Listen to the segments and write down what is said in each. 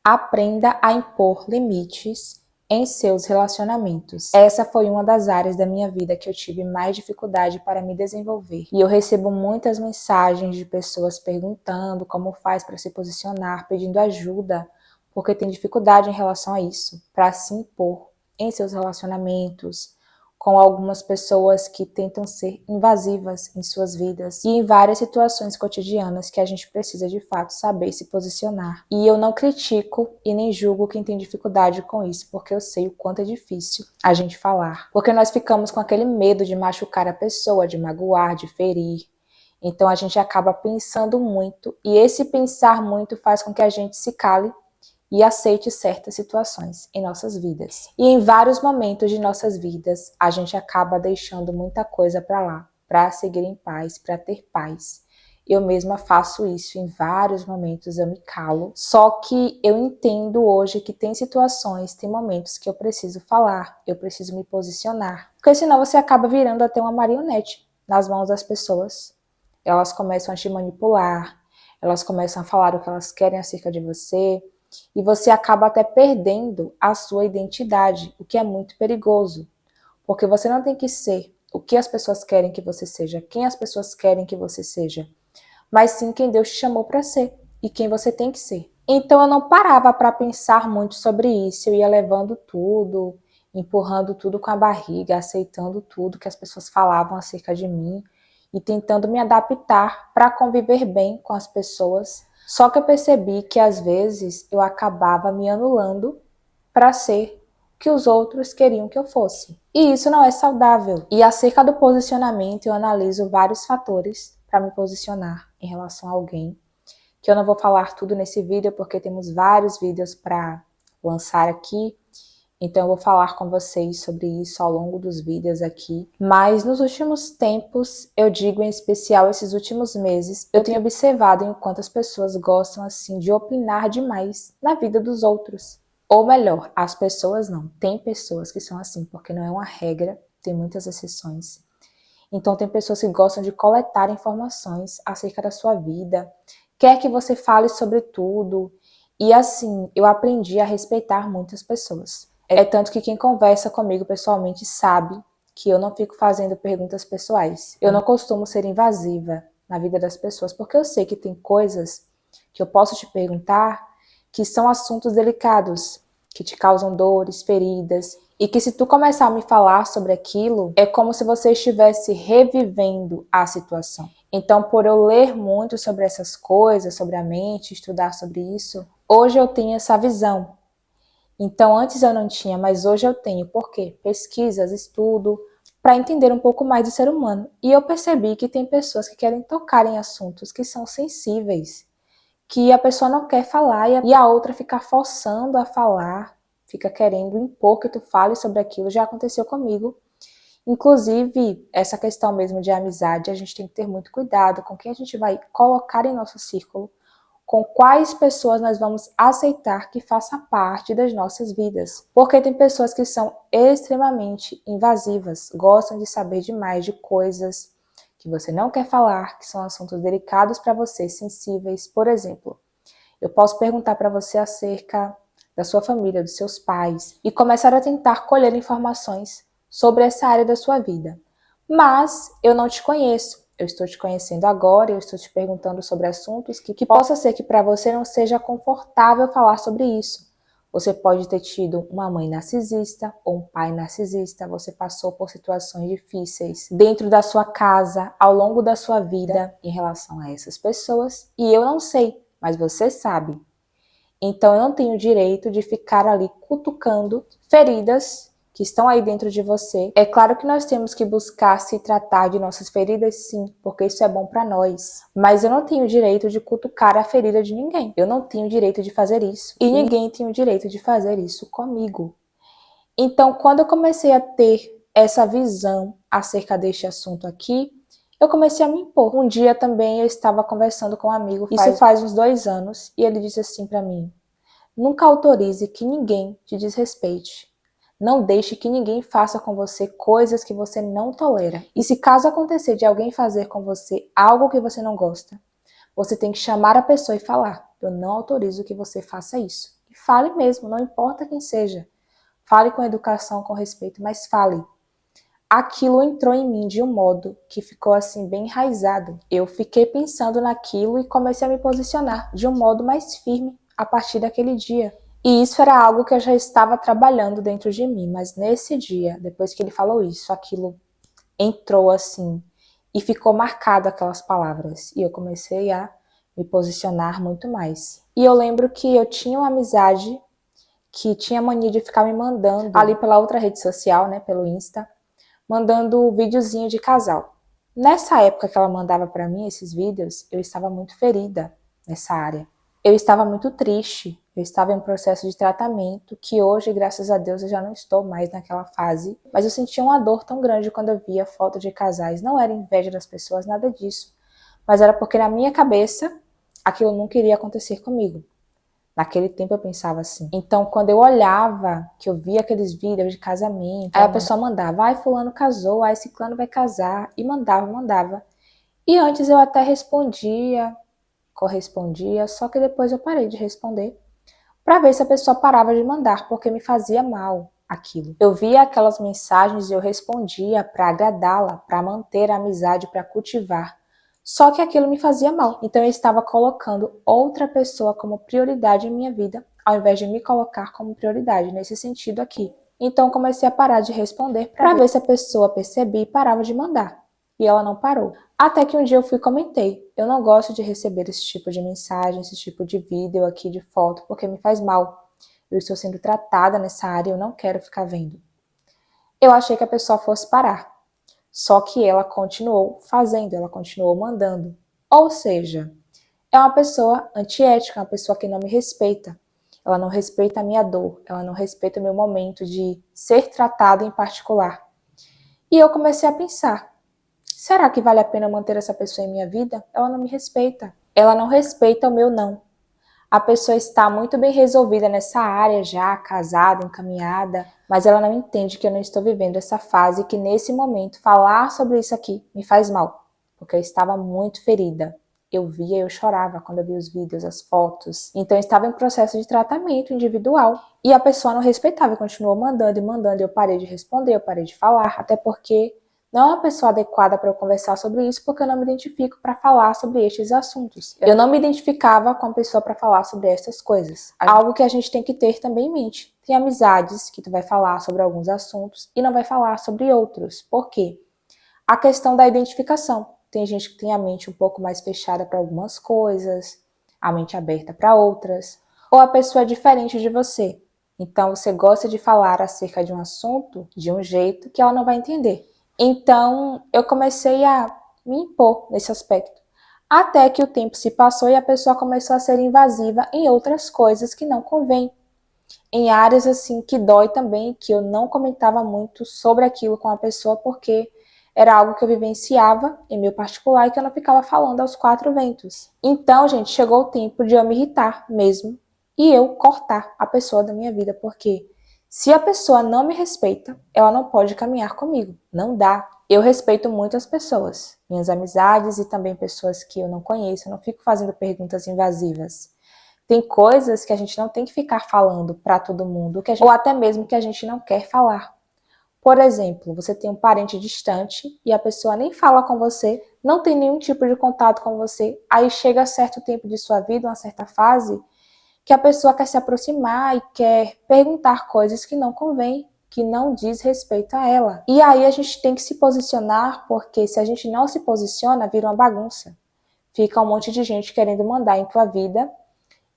Aprenda a impor limites em seus relacionamentos. Essa foi uma das áreas da minha vida que eu tive mais dificuldade para me desenvolver. E eu recebo muitas mensagens de pessoas perguntando como faz para se posicionar, pedindo ajuda, porque tem dificuldade em relação a isso, para se impor em seus relacionamentos, com algumas pessoas que tentam ser invasivas em suas vidas e em várias situações cotidianas que a gente precisa de fato saber se posicionar. E eu não critico e nem julgo quem tem dificuldade com isso, porque eu sei o quanto é difícil a gente falar. Porque nós ficamos com aquele medo de machucar a pessoa, de magoar, de ferir. Então a gente acaba pensando muito e esse pensar muito faz com que a gente se cale e aceite certas situações em nossas vidas. E em vários momentos de nossas vidas, a gente acaba deixando muita coisa para lá, para seguir em paz, para ter paz. Eu mesma faço isso em vários momentos, eu me calo. Só que eu entendo hoje que tem situações, tem momentos que eu preciso falar, eu preciso me posicionar. Porque senão você acaba virando até uma marionete nas mãos das pessoas. Elas começam a te manipular, elas começam a falar o que elas querem acerca de você, e você acaba até perdendo a sua identidade, o que é muito perigoso. Porque você não tem que ser o que as pessoas querem que você seja, quem as pessoas querem que você seja, mas sim quem Deus te chamou para ser e quem você tem que ser. Então eu não parava para pensar muito sobre isso, eu ia levando tudo, empurrando tudo com a barriga, aceitando tudo que as pessoas falavam acerca de mim e tentando me adaptar para conviver bem com as pessoas. Só que eu percebi que às vezes eu acabava me anulando para ser o que os outros queriam que eu fosse. E isso não é saudável. E acerca do posicionamento, eu analiso vários fatores para me posicionar em relação a alguém, que eu não vou falar tudo nesse vídeo porque temos vários vídeos para lançar aqui. Então eu vou falar com vocês sobre isso ao longo dos vídeos aqui. Mas nos últimos tempos, eu digo em especial esses últimos meses, eu tenho observado em quanto as pessoas gostam assim de opinar demais na vida dos outros. Ou melhor, as pessoas não. Tem pessoas que são assim, porque não é uma regra, tem muitas exceções. Então tem pessoas que gostam de coletar informações acerca da sua vida, quer que você fale sobre tudo. E assim, eu aprendi a respeitar muitas pessoas. É tanto que quem conversa comigo pessoalmente sabe que eu não fico fazendo perguntas pessoais. Eu não costumo ser invasiva na vida das pessoas, porque eu sei que tem coisas que eu posso te perguntar que são assuntos delicados, que te causam dores, feridas, e que se tu começar a me falar sobre aquilo, é como se você estivesse revivendo a situação. Então, por eu ler muito sobre essas coisas, sobre a mente, estudar sobre isso, hoje eu tenho essa visão. Então, antes eu não tinha, mas hoje eu tenho. Por quê? Pesquisas, estudo, para entender um pouco mais do ser humano. E eu percebi que tem pessoas que querem tocar em assuntos que são sensíveis, que a pessoa não quer falar e a outra fica forçando a falar, fica querendo impor que tu fale sobre aquilo. Já aconteceu comigo. Inclusive, essa questão mesmo de amizade, a gente tem que ter muito cuidado com quem a gente vai colocar em nosso círculo, com quais pessoas nós vamos aceitar que faça parte das nossas vidas. Porque tem pessoas que são extremamente invasivas, gostam de saber demais de coisas que você não quer falar, que são assuntos delicados para você, sensíveis. Por exemplo, eu posso perguntar para você acerca da sua família, dos seus pais, e começar a tentar colher informações sobre essa área da sua vida. Mas eu não te conheço. Eu estou te conhecendo agora, eu estou te perguntando sobre assuntos que possa ser que para você não seja confortável falar sobre isso. Você pode ter tido uma mãe narcisista ou um pai narcisista, você passou por situações difíceis dentro da sua casa, ao longo da sua vida, em relação a essas pessoas, e eu não sei, mas você sabe. Então eu não tenho o direito de ficar ali cutucando feridas que estão aí dentro de você. É claro que nós temos que buscar se tratar de nossas feridas, sim, porque isso é bom para nós. Mas eu não tenho o direito de cutucar a ferida de ninguém. Eu não tenho o direito de fazer isso. E ninguém tem o direito de fazer isso comigo. Então, quando eu comecei a ter essa visão acerca deste assunto aqui, eu comecei a me impor. Um dia também eu estava conversando com um amigo, isso faz uns 2 anos, e ele disse assim para mim: nunca autorize que ninguém te desrespeite. Não deixe que ninguém faça com você coisas que você não tolera. E se caso acontecer de alguém fazer com você algo que você não gosta, você tem que chamar a pessoa e falar: eu não autorizo que você faça isso. E fale mesmo, não importa quem seja. Fale com educação, com respeito, mas fale. Aquilo entrou em mim de um modo que ficou assim bem enraizado. Eu fiquei pensando naquilo e comecei a me posicionar de um modo mais firme a partir daquele dia. E isso era algo que eu já estava trabalhando dentro de mim, mas nesse dia, depois que ele falou isso, aquilo entrou assim e ficou marcado aquelas palavras. E eu comecei a me posicionar muito mais. E eu lembro que eu tinha uma amizade que tinha mania de ficar me mandando ali pela outra rede social, né, pelo Insta, mandando videozinho de casal. Nessa época que ela mandava para mim esses vídeos, eu estava muito ferida nessa área. Eu estava muito triste, eu estava em um processo de tratamento que hoje, graças a Deus, eu já não estou mais naquela fase. Mas eu sentia uma dor tão grande quando eu via foto de casais. Não era inveja das pessoas, nada disso. Mas era porque na minha cabeça, aquilo nunca iria acontecer comigo. Naquele tempo eu pensava assim. Então, quando eu olhava, que eu via aqueles vídeos de casamento, aí a pessoa mandava, ai, fulano casou, ai, ciclano vai casar, e mandava. E antes eu até respondia, correspondia, só que depois eu parei de responder para ver se a pessoa parava de mandar, porque me fazia mal aquilo. Eu via aquelas mensagens e eu respondia para agradá-la, para manter a amizade, para cultivar. Só que aquilo me fazia mal. Então eu estava colocando outra pessoa como prioridade em minha vida, ao invés de me colocar como prioridade, nesse sentido aqui. Então comecei a parar de responder para ver se a pessoa percebia e parava de mandar. E ela não parou. Até que um dia eu fui e comentei, eu não gosto de receber esse tipo de mensagem, esse tipo de vídeo aqui, de foto, porque me faz mal. Eu estou sendo tratada nessa área e eu não quero ficar vendo. Eu achei que a pessoa fosse parar. Só que ela continuou fazendo, ela continuou mandando. Ou seja, é uma pessoa antiética, uma pessoa que não me respeita. Ela não respeita a minha dor, ela não respeita o meu momento de ser tratada em particular. E eu comecei a pensar, será que vale a pena manter essa pessoa em minha vida? Ela não me respeita. Ela não respeita o meu não. A pessoa está muito bem resolvida nessa área já, casada, encaminhada, mas ela não entende que eu não estou vivendo essa fase e que nesse momento falar sobre isso aqui me faz mal, porque eu estava muito ferida. Eu via, eu chorava quando eu via os vídeos, as fotos. Então eu estava em processo de tratamento individual e a pessoa não respeitava, continuou mandando e mandando. Eu parei de responder, eu parei de falar, até porque não é uma pessoa adequada para eu conversar sobre isso, porque eu não me identifico para falar sobre estes assuntos. Eu não me identificava com a pessoa para falar sobre essas coisas. Algo que a gente tem que ter também em mente. Tem amizades que tu vai falar sobre alguns assuntos e não vai falar sobre outros. Por quê? A questão da identificação. Tem gente que tem a mente um pouco mais fechada para algumas coisas, a mente aberta para outras. Ou a pessoa é diferente de você. Então você gosta de falar acerca de um assunto de um jeito que ela não vai entender. Então, eu comecei a me impor nesse aspecto. Até que o tempo se passou e a pessoa começou a ser invasiva em outras coisas que não convém. Em áreas assim que dói também, que eu não comentava muito sobre aquilo com a pessoa, porque era algo que eu vivenciava em meu particular e que eu não ficava falando aos quatro ventos. Então, gente, chegou o tempo de eu me irritar mesmo e eu cortar a pessoa da minha vida, porque se a pessoa não me respeita, ela não pode caminhar comigo. Não dá. Eu respeito muito as pessoas, minhas amizades e também pessoas que eu não conheço. Eu não fico fazendo perguntas invasivas. Tem coisas que a gente não tem que ficar falando para todo mundo, ou até mesmo que a gente não quer falar. Por exemplo, você tem um parente distante e a pessoa nem fala com você, não tem nenhum tipo de contato com você, aí chega a certo tempo de sua vida, uma certa fase, que a pessoa quer se aproximar e quer perguntar coisas que não convém, que não diz respeito a ela. E aí a gente tem que se posicionar, porque se a gente não se posiciona, vira uma bagunça. Fica um monte de gente querendo mandar em tua vida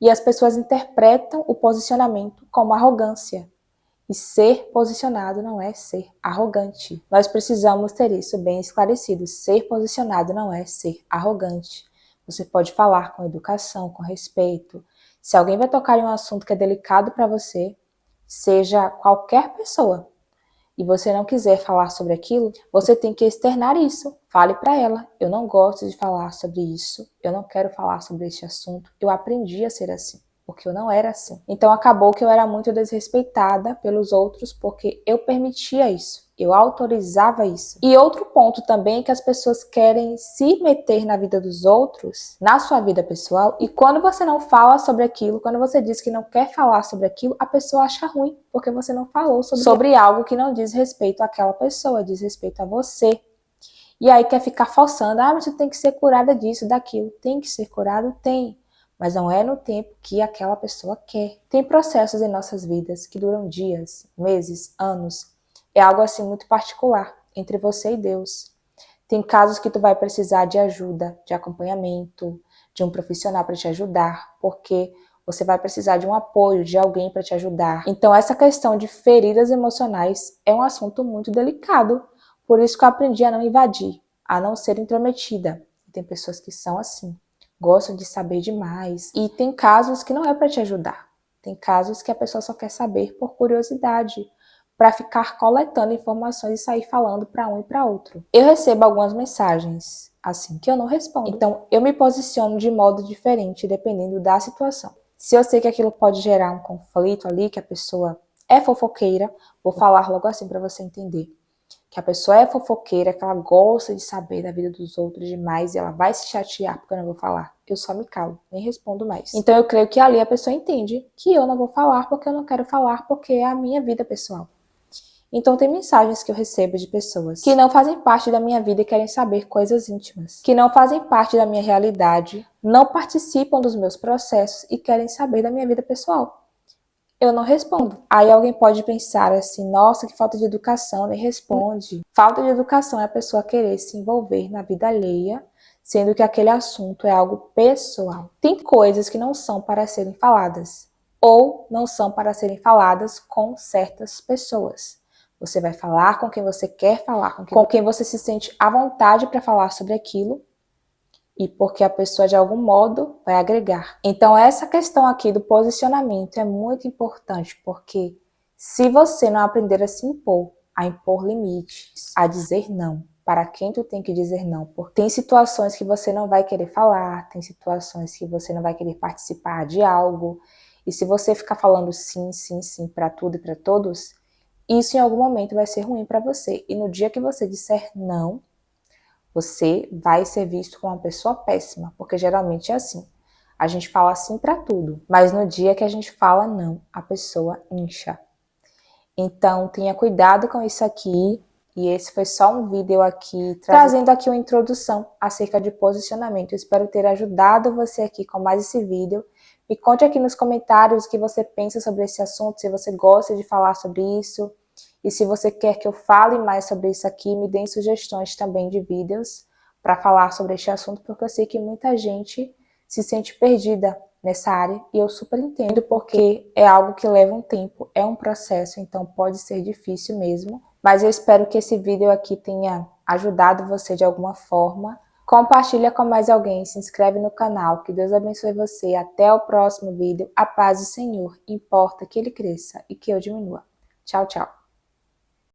e as pessoas interpretam o posicionamento como arrogância. E ser posicionado não é ser arrogante. Nós precisamos ter isso bem esclarecido. Ser posicionado não é ser arrogante. Você pode falar com educação, com respeito. Se alguém vai tocar em um assunto que é delicado para você, seja qualquer pessoa, e você não quiser falar sobre aquilo, você tem que externar isso. Fale para ela, eu não gosto de falar sobre isso, eu não quero falar sobre este assunto, eu aprendi a ser assim, porque eu não era assim. Então acabou que eu era muito desrespeitada pelos outros porque eu permitia isso. Eu autorizava isso. E outro ponto também é que as pessoas querem se meter na vida dos outros, na sua vida pessoal, e quando você não fala sobre aquilo, quando você diz que não quer falar sobre aquilo, a pessoa acha ruim, porque você não falou sobre algo que não diz respeito àquela pessoa, diz respeito a você. E aí quer ficar forçando, mas você tem que ser curada disso, daquilo. Tem que ser curado? Tem. Mas não é no tempo que aquela pessoa quer. Tem processos em nossas vidas que duram dias, meses, anos. É algo assim muito particular entre você e Deus. Tem casos que tu vai precisar de ajuda, de acompanhamento, de um profissional para te ajudar, porque você vai precisar de um apoio, de alguém para te ajudar. Então essa questão de feridas emocionais é um assunto muito delicado. Por isso que eu aprendi a não invadir, a não ser intrometida. Tem pessoas que são assim, gostam de saber demais. E tem casos que não é para te ajudar. Tem casos que a pessoa só quer saber por curiosidade, para ficar coletando informações e sair falando para um e para outro. Eu recebo algumas mensagens assim que eu não respondo. Então eu me posiciono de modo diferente dependendo da situação. Se eu sei que aquilo pode gerar um conflito ali, que a pessoa é fofoqueira, vou falar logo assim para você entender. Que a pessoa é fofoqueira, que ela gosta de saber da vida dos outros demais e ela vai se chatear porque eu não vou falar. Eu só me calo, nem respondo mais. Então eu creio que ali a pessoa entende que eu não vou falar porque eu não quero falar porque é a minha vida pessoal. Então tem mensagens que eu recebo de pessoas que não fazem parte da minha vida e querem saber coisas íntimas, que não fazem parte da minha realidade, não participam dos meus processos e querem saber da minha vida pessoal. Eu não respondo. Aí alguém pode pensar assim, nossa, que falta de educação, nem responde. Falta de educação é a pessoa querer se envolver na vida alheia, sendo que aquele assunto é algo pessoal. Tem coisas que não são para serem faladas, ou não são para serem faladas com certas pessoas. Você vai falar com quem você quer falar, com quem você se sente à vontade para falar sobre aquilo, e porque a pessoa de algum modo vai agregar. Então essa questão aqui do posicionamento é muito importante, porque se você não aprender a se impor, a impor limites, a dizer não, para quem tu tem que dizer não, porque tem situações que você não vai querer falar, tem situações que você não vai querer participar de algo, e se você ficar falando sim, sim, sim para tudo e para todos, isso em algum momento vai ser ruim para você. E no dia que você disser não, você vai ser visto como uma pessoa péssima, porque geralmente é assim. A gente fala sim para tudo, mas no dia que a gente fala não, a pessoa incha. Então, tenha cuidado com isso aqui. E esse foi só um vídeo aqui, trazendo aqui uma introdução acerca de posicionamento. Eu espero ter ajudado você aqui com mais esse vídeo. Me conte aqui nos comentários o que você pensa sobre esse assunto, se você gosta de falar sobre isso. E se você quer que eu fale mais sobre isso aqui, me deem sugestões também de vídeos para falar sobre este assunto, porque eu sei que muita gente se sente perdida nessa área e eu super entendo, porque é algo que leva um tempo, é um processo, então pode ser difícil mesmo. Mas eu espero que esse vídeo aqui tenha ajudado você de alguma forma. Compartilha com mais alguém, se inscreve no canal, que Deus abençoe você. Até o próximo vídeo. A paz do Senhor importa que ele cresça e que eu diminua. Tchau, tchau.